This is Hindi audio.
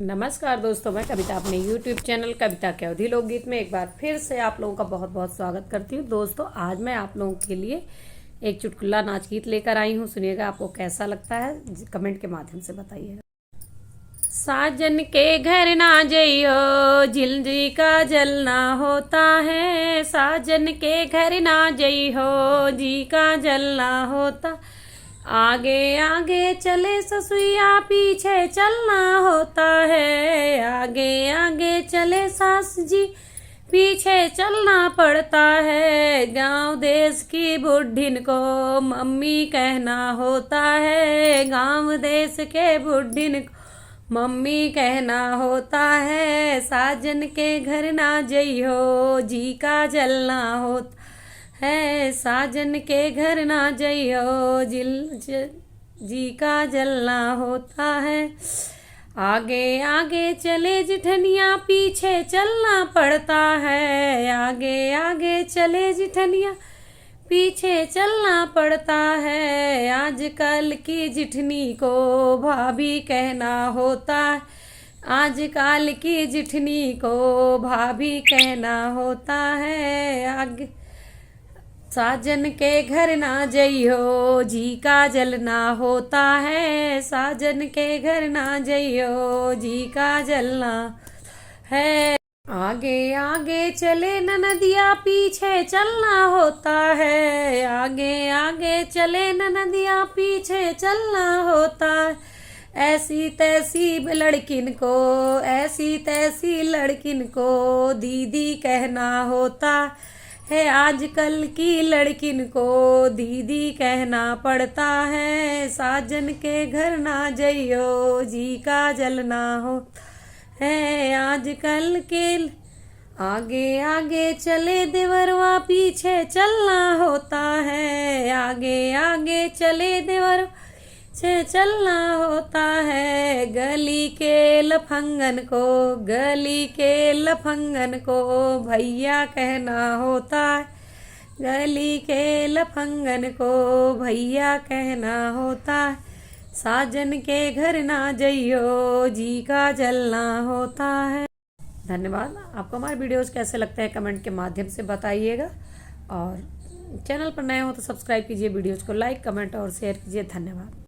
नमस्कार दोस्तों, मैं कविता अपने YouTube चैनल कविता के अवधि लोकगीत में एक बार फिर से आप लोगों का बहुत बहुत स्वागत करती हूँ। दोस्तों, आज मैं आप लोगों के लिए एक चुटकुला नाच गीत लेकर आई हूँ। सुनिएगा, आपको कैसा लगता है कमेंट के माध्यम से बताइएगा। साजन के घर ना जइयो, जिंदगी का जलना होता है। साजन के घर ना जइयो, जी का जलना होता। आगे आगे चले ससुइया, पीछे चलना होता है। आगे आगे चले सास जी, पीछे चलना पड़ता है। गांव देश की बुढ़िन को मम्मी कहना होता है। गांव देश के बुढ़िन को मम्मी कहना होता है। साजन के घर ना जइयो, जी का जलना होता है। साजन के घर ना जइयो, जी का जलना होता है। आगे आगे चले जिठनिया, पीछे चलना पड़ता है। आगे आगे चले जिठनिया, पीछे चलना पड़ता है। आजकल की जिठनी को भाभी कहना होता है। आजकल की जिठनी को भाभी कहना होता है। आगे साजन के घर ना जइयो, जी का जलना होता है। साजन के घर ना जइयो, जी का जलना है। आगे आगे चले ननदिया, पीछे चलना होता है। आगे आगे चले ननदिया, पीछे चलना होता है। ऐसी तैसी लड़किन को, ऐसी तैसी लड़किन को दीदी कहना होता है। आजकल की लड़किन को दीदी कहना पड़ता है। साजन के घर ना जइयो, जी का जलना हो है। आजकल के आगे आगे चले देवरवा, पीछे चलना होता है। आगे आगे चले देवर से चलना होता है। गली के लफंगन को, गली के लफंगन को भैया कहना होता है। गली के लफंगन को भैया कहना होता है। साजन के घर ना जइयो, जी का जलना होता है। धन्यवाद। आपको हमारे वीडियोस कैसे लगते हैं कमेंट के माध्यम से बताइएगा, और चैनल पर नए हो तो सब्सक्राइब कीजिए, वीडियोस को लाइक कमेंट और शेयर कीजिए। धन्यवाद।